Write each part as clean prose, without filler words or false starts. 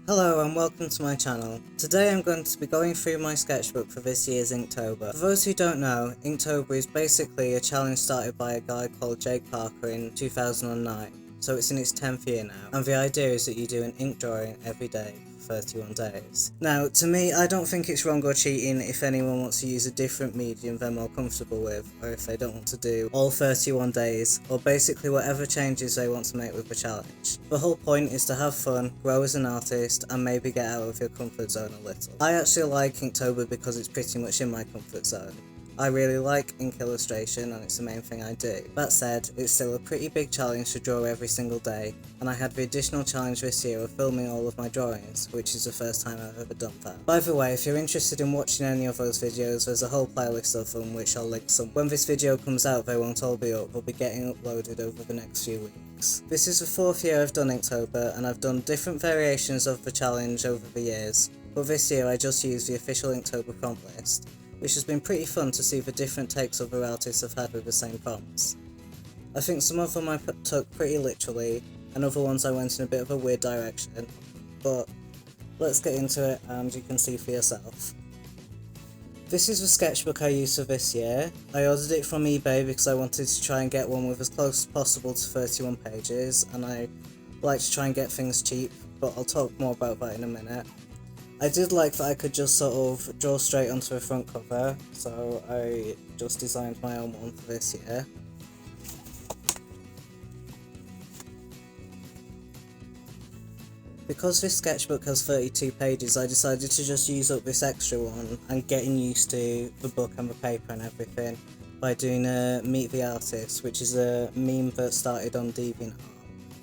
Hello and welcome to my channel. Today I'm going to be going through my sketchbook for this year's Inktober. For those who don't know, Inktober is basically a challenge started by a guy called Jake Parker in 2009, so it's in its 10th year now, and the idea is that you do an ink drawing every day for 31 days. Now, to me, I don't think it's wrong or cheating if anyone wants to use a different medium they're more comfortable with, or if they don't want to do all 31 days, or basically whatever changes they want to make with the challenge. The whole point is to have fun, grow as an artist, and maybe get out of your comfort zone a little. I actually like Inktober because it's pretty much in my comfort zone. I really like ink illustration and it's the main thing I do. That said, it's still a pretty big challenge to draw every single day, and I had the additional challenge this year of filming all of my drawings, which is the first time I've ever done that. By the way, if you're interested in watching any of those videos, there's a whole playlist of them which I'll link some. When this video comes out, they won't all be up, they'll be getting uploaded over the next few weeks. This is the 4th year I've done Inktober, and I've done different variations of the challenge over the years, but this year I just used the official Inktober prompt list, which has been pretty fun to see the different takes other artists have had with the same prompts. I think some of them I took pretty literally, and other ones I went in a bit of a weird direction, but let's get into it and you can see for yourself. This is the sketchbook I used for this year. I ordered it from eBay because I wanted to try and get one with as close as possible to 31 pages, and I like to try and get things cheap, but I'll talk more about that in a minute. I did like that I could just sort of draw straight onto the front cover, so I just designed my own one for this year. Because this sketchbook has 32 pages, I decided to just use up this extra one and getting used to the book and the paper and everything by doing a Meet the Artist, which is a meme that started on DeviantArt,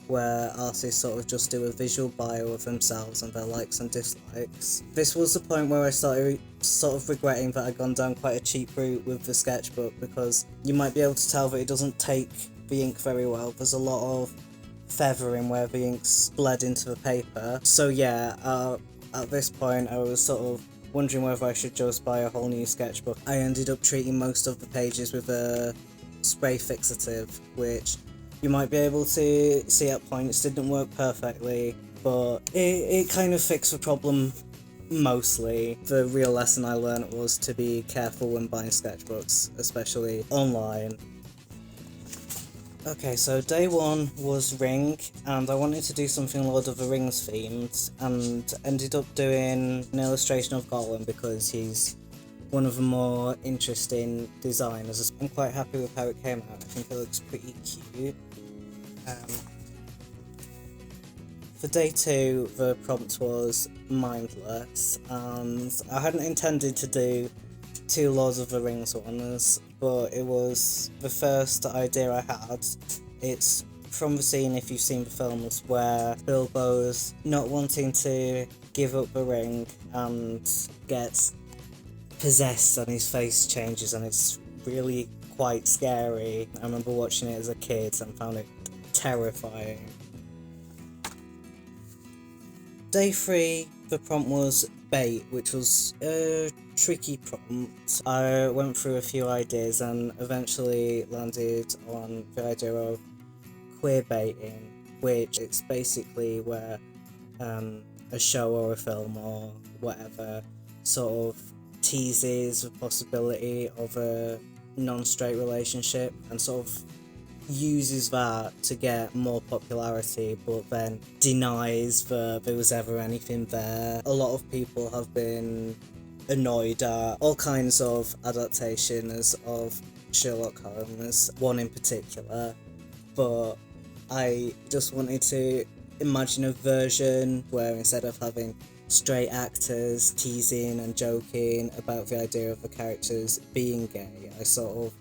where artists sort of just do a visual bio of themselves and their likes and dislikes. This was the point where I started sort of regretting that I'd gone down quite a cheap route with the sketchbook, because you might be able to tell that it doesn't take the ink very well. There's a lot of feathering where the ink's bled into the paper. So yeah, at this point I was sort of wondering whether I should just buy a whole new sketchbook. I ended up treating most of the pages with a spray fixative, which you might be able to see at points didn't work perfectly, but it kind of fixed the problem mostly. The real lesson I learned was to be careful when buying sketchbooks, especially online. Okay, so day one was Ring, and I wanted to do something Lord of the Rings themed, and ended up doing an illustration of Gollum because he's one of the more interesting designers. I'm quite happy with how it came out. I think it looks pretty cute. For day two, the prompt was mindless, and I hadn't intended to do 2 Lord of the Rings ones, but it was the first idea I had. It's from the scene, if you've seen the films, where Bilbo's not wanting to give up the ring and gets possessed and his face changes, and it's really quite scary. I remember watching it as a kid and found it terrifying. Day 3, the prompt was bait, which was a tricky prompt. I went through a few ideas and eventually landed on the idea of queer baiting, which it's basically where a show or a film or whatever sort of teases the possibility of a non-straight relationship and sort of uses that to get more popularity, but then denies that there was ever anything there. A lot of people have been annoyed at all kinds of adaptations of Sherlock Holmes, one in particular, but I just wanted to imagine a version where instead of having straight actors teasing and joking about the idea of the characters being gay, I sort of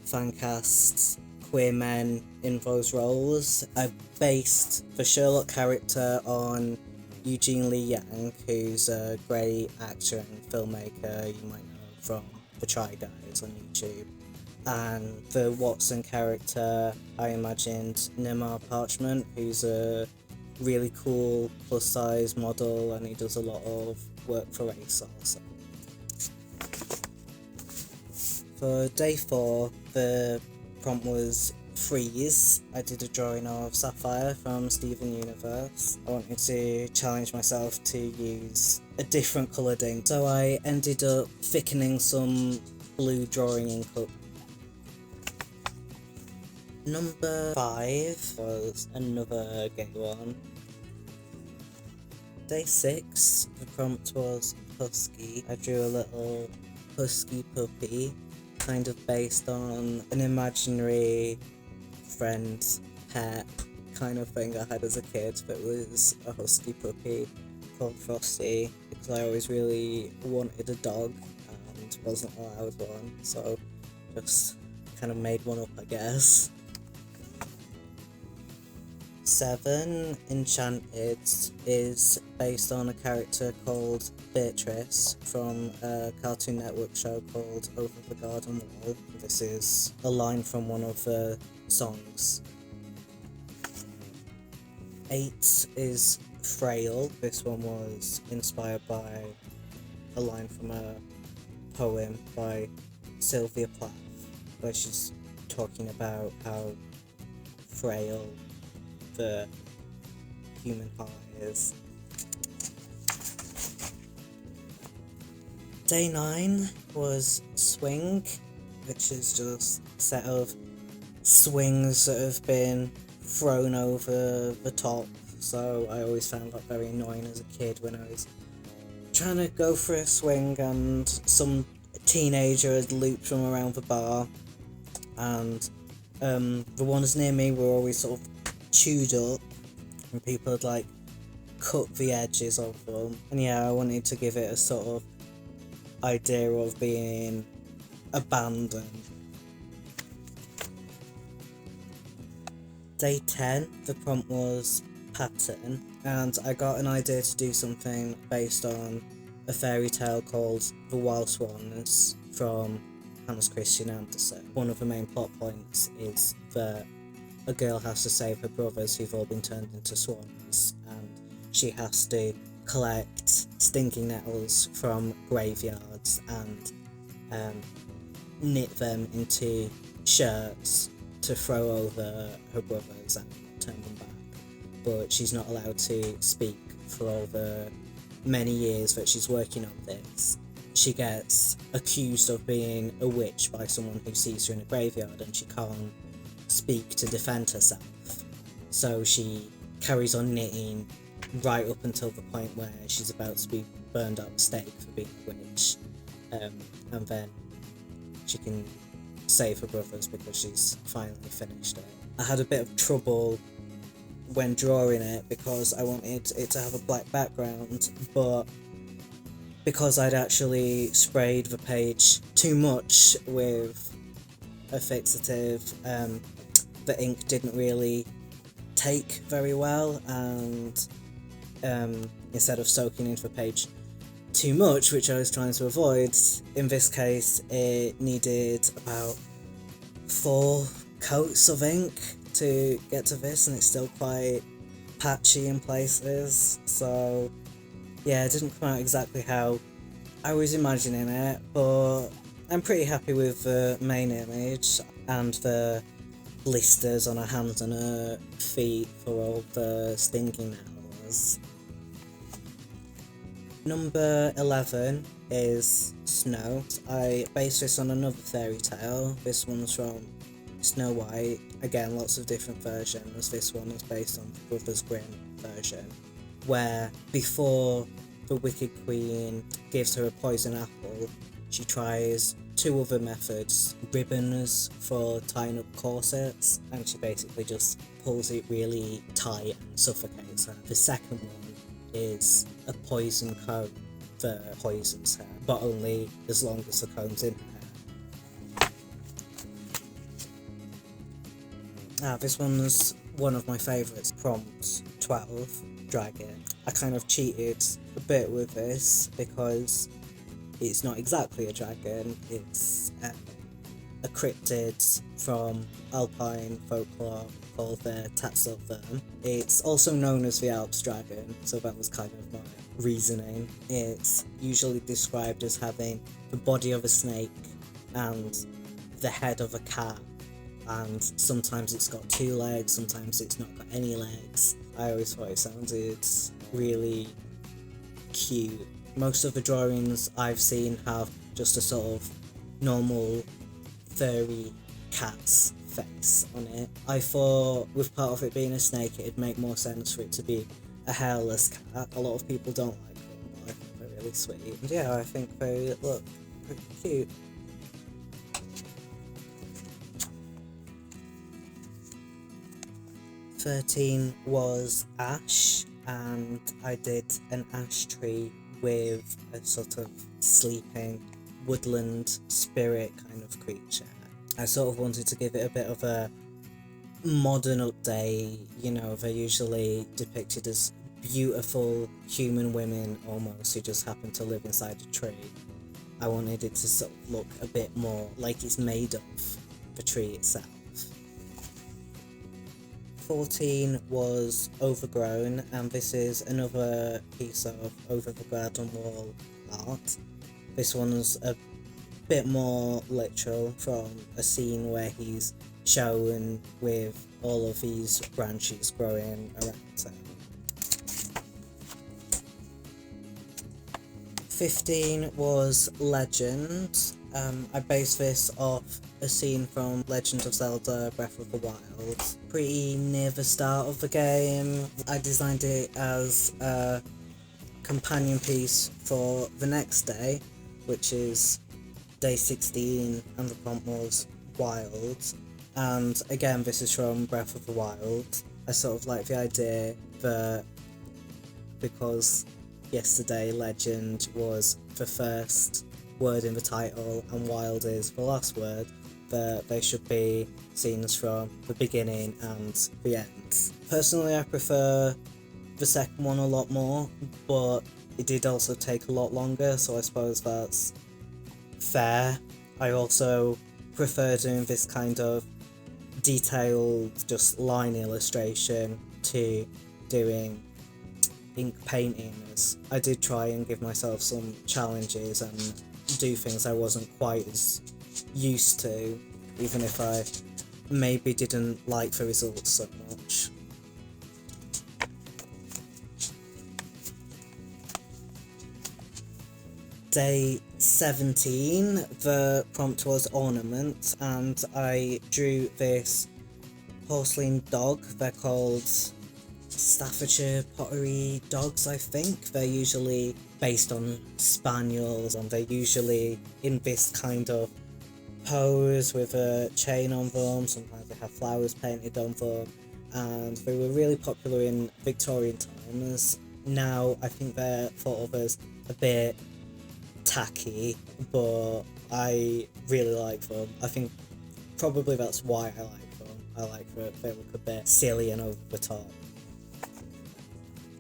fan cast queer men in those roles. I based the Sherlock character on Eugene Lee Yang, who's a great actor and filmmaker you might know from the Try Guys on YouTube. And the Watson character, I imagined Nirmal Parchment, who's a really cool plus size model, and he does a lot of work for ASOS. For day 4, the prompt was freeze. I did a drawing of Sapphire from Steven Universe. I wanted to challenge myself to use a different coloured ink, so I ended up thickening some blue drawing ink up. Number 5 was another gay one. Day 6, the prompt was husky. I drew a little husky puppy, kind of based on an imaginary friend, pet kind of thing I had as a kid, that was a husky puppy called Frosty, because I always really wanted a dog and wasn't allowed one, so just kind of made one up, I guess. 7, Enchanted, is based on a character called Beatrice from a Cartoon Network show called Over the Garden Wall. This is a line from one of the songs. 8 is Frail. This one was inspired by a line from a poem by Sylvia Plath, where she's talking about how frail the human heart is. Day 9 was Swing, which is just a set of swings that have been thrown over the top, so I always found that very annoying as a kid when I was trying to go for a swing and some teenager had looped from around the bar, and the ones near me were always sort of chewed up and people had like cut the edges of them, and yeah, I wanted to give it a sort of idea of being abandoned. Day 10, the prompt was pattern, and I got an idea to do something based on a fairy tale called The Wild Swans from Hans Christian Andersen. One of the main plot points is that a girl has to save her brothers who've all been turned into swans, and she has to collect stinking nettles from graveyards and knit them into shirts to throw over her brothers and turn them back. But she's not allowed to speak for all the many years that she's working on this. She gets accused of being a witch by someone who sees her in a graveyard, and she can't speak to defend herself, so she carries on knitting right up until the point where she's about to be burned at the stake for being a witch, and then she can save her brothers because she's finally finished it. I had a bit of trouble when drawing it because I wanted it to have a black background, but because I'd actually sprayed the page too much with a fixative, the ink didn't really take very well, and instead of soaking into the page too much, which I was trying to avoid, in this case it needed about 4 coats of ink to get to this, and it's still quite patchy in places, so yeah, it didn't come out exactly how I was imagining it, but I'm pretty happy with the main image and the blisters on her hands and her feet for all the stinking nettles. Number 11 is Snow. I based this on another fairy tale. This one's from Snow White. Again, lots of different versions. This one is based on the Brothers Grimm version, where before the Wicked Queen gives her a poison apple, she tries 2 other methods: ribbons for tying up corsets, and she basically just pulls it really tight and suffocates her. The second one is a poison comb that poisons her, but only as long as the comb's in her hair. This one's one of my favourites, prompt 12, Dragon. I kind of cheated a bit with this because it's not exactly a dragon, it's a cryptid from Alpine folklore called the Tatzelfern. It's also known as the Alps dragon, so that was kind of my reasoning. It's usually described as having the body of a snake and the head of a cat and sometimes it's got 2 legs, sometimes it's not got any legs. I always thought it sounded really cute. Most of the drawings I've seen have just a sort of normal furry cat's face on it. I thought with part of it being a snake, it'd make more sense for it to be a hairless cat. A lot of people don't like them, but I think they're really sweet. And yeah, I think they look pretty cute. '13 was ash, and I did an ash tree with a sort of sleeping woodland spirit kind of creature. I sort of wanted to give it a bit of a modern update. You know, they're usually depicted as beautiful human women almost, who just happen to live inside a tree. I wanted it to sort of look a bit more like it's made of the tree itself. 14 was overgrown, and this is another piece of over the garden wall art. This one's a bit more literal, from a scene where he's shown with all of these branches growing around him. 15 was Legend. I based this off a scene from Legend of Zelda Breath of the Wild. Pretty near the start of the game. I designed it as a companion piece for the next day, which is day 16, and the prompt was Wild. And again, this is from Breath of the Wild. I sort of like the idea that because yesterday Legend was the first word in the title and Wild is the last word, that they should be scenes from the beginning and the end. Personally, I prefer the second one a lot more, but it did also take a lot longer, so I suppose that's fair. I also prefer doing this kind of detailed, just line illustration to doing ink painting, as I did try and give myself some challenges and do things I wasn't quite as used to, even if I maybe didn't like the results so much. Day 17, the prompt was ornament, and I drew this porcelain dog. They're called Staffordshire pottery dogs, I think. They're usually based on spaniels, and they're usually in this kind of pose with a chain on them. Sometimes they have flowers painted on them, and they were really popular in Victorian times. Now I think they're thought of as a bit tacky, but I really like them. I think probably that's why I like them. I like that they look a bit silly and over the top.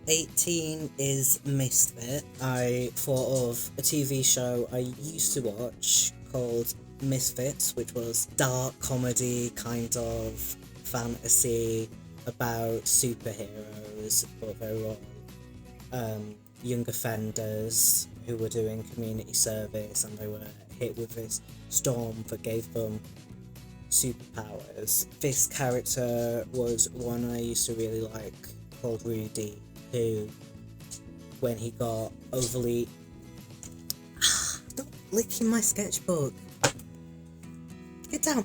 18 is Misfit. I thought of a TV show I used to watch called Misfits, which was dark comedy, kind of fantasy about superheroes, but they were all young offenders who were doing community service, and they were hit with this storm that gave them superpowers. This character was one I used to really like, called Rudy, who, when he got overly... Stop licking my sketchbook! Get down!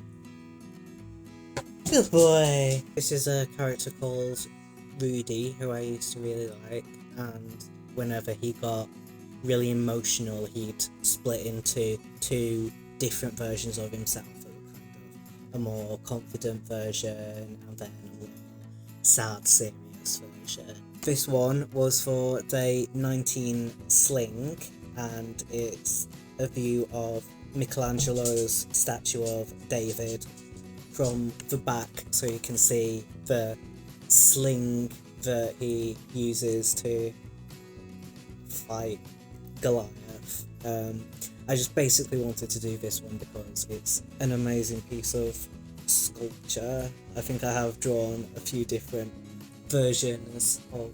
Good boy! This is a character called Rudy, who I used to really like, and whenever he got really emotional, he'd split into 2 different versions of himself. A more confident version, and then a more sad, serious version. This one was for day 19 Sling, and it's a view of Michelangelo's statue of David from the back, so you can see the sling that he uses to fight Goliath. I just basically wanted to do this one because it's an amazing piece of sculpture. I think I have drawn a few different versions of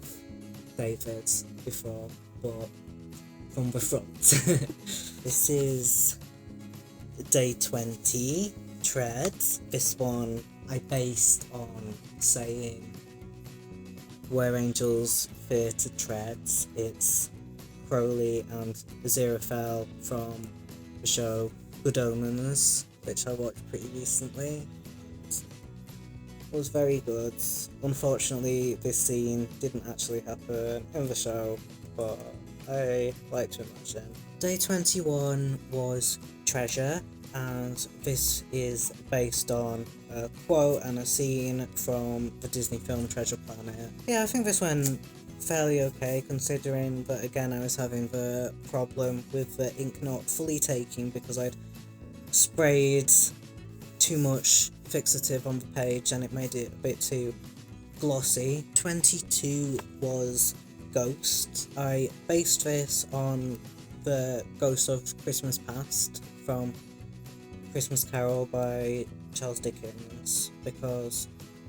David before, but from the front. This is day 20, treads. This one I based on saying where angels fear to tread. It's Crowley and Aziraphale from the show Good Omens, which I watched pretty recently. It was very good. Unfortunately, this scene didn't actually happen in the show, but I like to imagine. Day 21 was Treasure, and this is based on a quote and a scene from the Disney film Treasure Planet. Yeah, I think this went fairly okay, considering that again I was having the problem with the ink not fully taking because I'd sprayed too much fixative on the page and it made it a bit too glossy. 22 was Ghost. I based this on the Ghost of Christmas Past from Christmas Carol by Charles Dickens because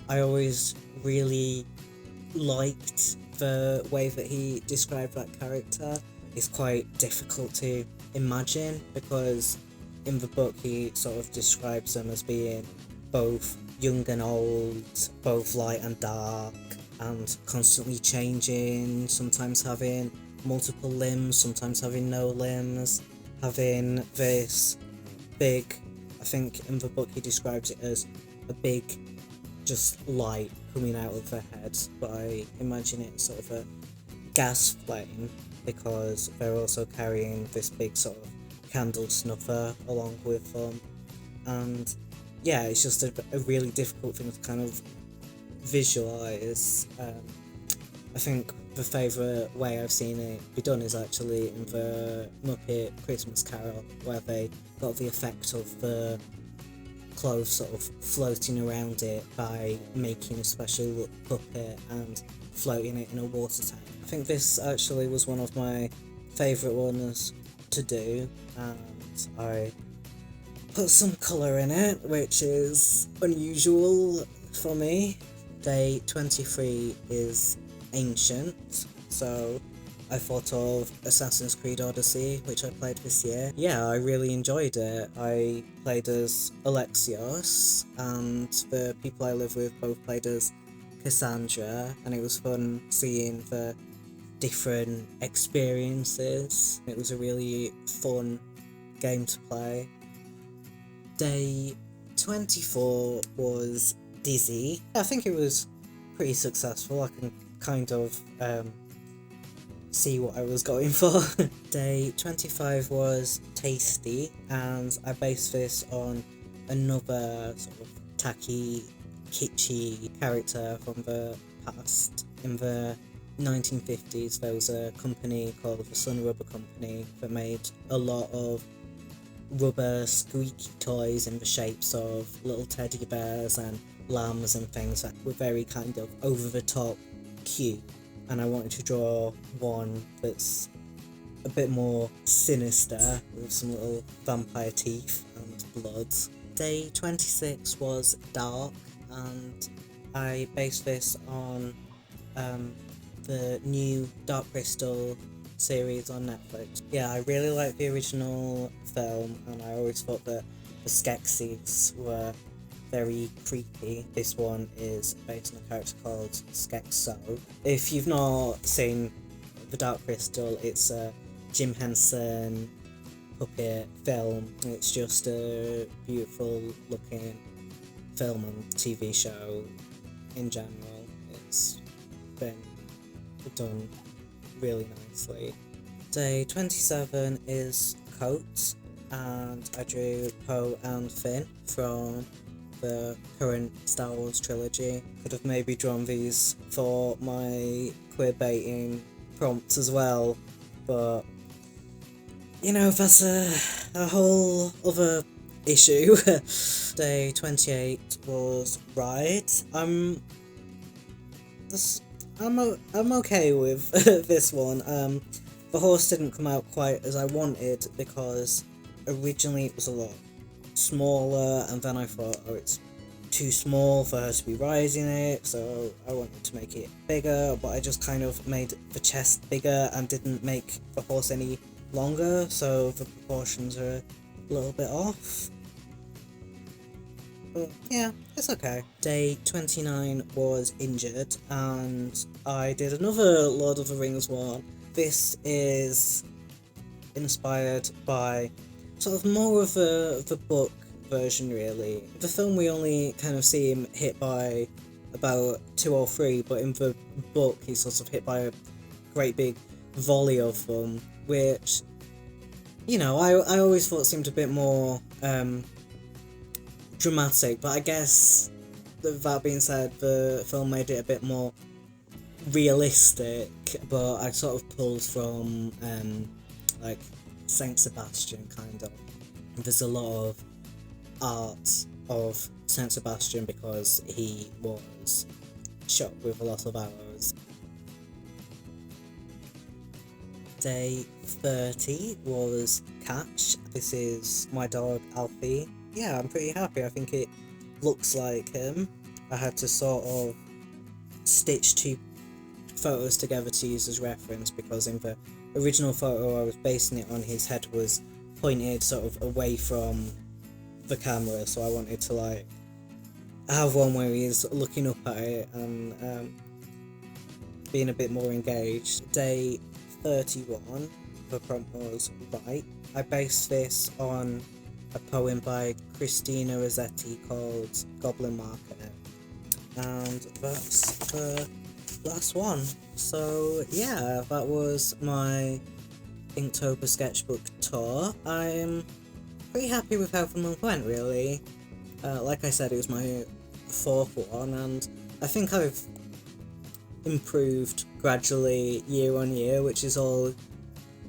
I always really liked the way that he described that character. It's quite difficult to imagine because in the book he sort of describes them as being both young and old, both light and dark, and constantly changing, sometimes having multiple limbs, sometimes having no limbs, having this big, I think in the book he describes it as a big just light coming out of their head, but I imagine it's sort of a gas flame because they're also carrying this big sort of candle snuffer along with them, and yeah, it's just a really difficult thing to kind of visualize. I think the favourite way I've seen it be done is actually in the Muppet Christmas Carol, where they got the effect of the clothes sort of floating around it by making a special puppet and floating it in a water tank. I think this actually was one of my favourite ones to do, and I put some colour in it, which is unusual for me. Day 23 is Ancient, so I thought of Assassin's Creed Odyssey, which I played this year. Yeah, I really enjoyed it. I played as Alexios, and the people I live with both played as Cassandra, and it was fun seeing the different experiences. It was a really fun game to play. Day 24 was Dizzy. I think it was pretty successful. I can kind of see what I was going for. Day 25 was Tasty, and I based this on another sort of tacky, kitschy character from the past. In the 1950s, there was a company called the Sun Rubber Company that made a lot of rubber squeaky toys in the shapes of little teddy bears and lambs and things that were very kind of over the top cute, and I wanted to draw one that's a bit more sinister with some little vampire teeth and blood. Day 26 was Dark, and I based this on the new Dark Crystal series on Netflix. Yeah, I really like the original film, and I always thought that the Skeksis were very creepy. This one is based on a character called Skekso. If you've not seen The Dark Crystal, it's a Jim Henson puppet film. It's just a beautiful looking film and TV show in general. It's been done really nicely. Day 27 is Coat, and I drew Poe and Finn from the current Star Wars trilogy. Could have maybe drawn these for my queer baiting prompts as well, but you know, that's a whole other issue. Day 28 was Ride. I'm okay with this one. The horse didn't come out quite as I wanted because originally it was a lot smaller, and then I thought, oh, it's too small for her to be riding it, so I wanted to make it bigger, but I just kind of made the chest bigger and didn't make the horse any longer, so the proportions are a little bit off. but yeah, it's okay. Day 29 was injured, and I did another Lord of the Rings one. This is inspired by sort of more of the book version, really. The film, we only kind of see him hit by about 2 or 3, but in the book he's sort of hit by a great big volley of them, which, you know, I always thought seemed a bit more dramatic, but I guess that being said, the film made it a bit more realistic, but I sort of pulled from like Saint Sebastian, kind of. There's a lot of art of Saint Sebastian because he was shot with a lot of arrows. Day 30 was Catch. This is my dog Alfie. Yeah, I'm pretty happy. I think it looks like him. I had to sort of stitch 2 photos together to use as reference, because in the original photo I was basing it on his head was pointed sort of away from the camera, so I wanted to like have one where he is looking up at it and being a bit more engaged. Day 31, the prompt was Right. I based this on a poem by Christina Rossetti called Goblin Market, and that's the last one. So yeah, that was my Inktober sketchbook tour. I'm pretty happy with how the month went, really. Like I said, it was my 4th one, and I think I've improved gradually year on year, which is all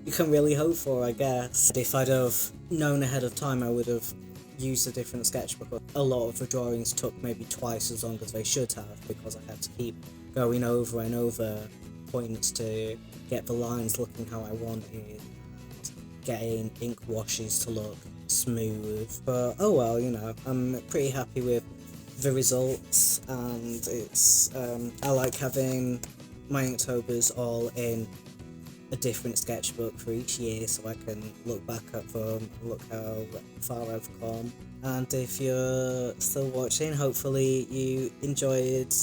you can really hope for, I guess. If I'd have known ahead of time, I would have used a different sketchbook. A lot of the drawings took maybe twice as long as they should have, because I had to keep going over and over points to get the lines looking how I wanted, and getting ink washes to look smooth. But oh well, you know, I'm pretty happy with the results, and it's I like having my Inktober's all in a different sketchbook for each year, so I can look back at them, look how far I've come. And if you're still watching, hopefully you enjoyed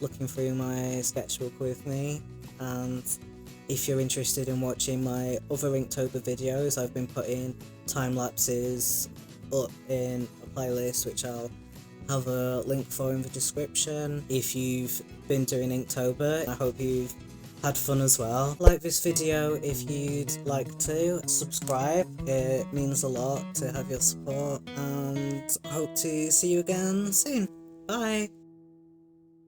looking through my sketchbook with me. And if you're interested in watching my other Inktober videos, I've been putting time lapses up in a playlist, which I'll have a link for in the description. If you've been doing Inktober, I hope you've had fun as well. Like this video if you'd like to. Subscribe, it means a lot to have your support, and I hope to see you again soon. Bye!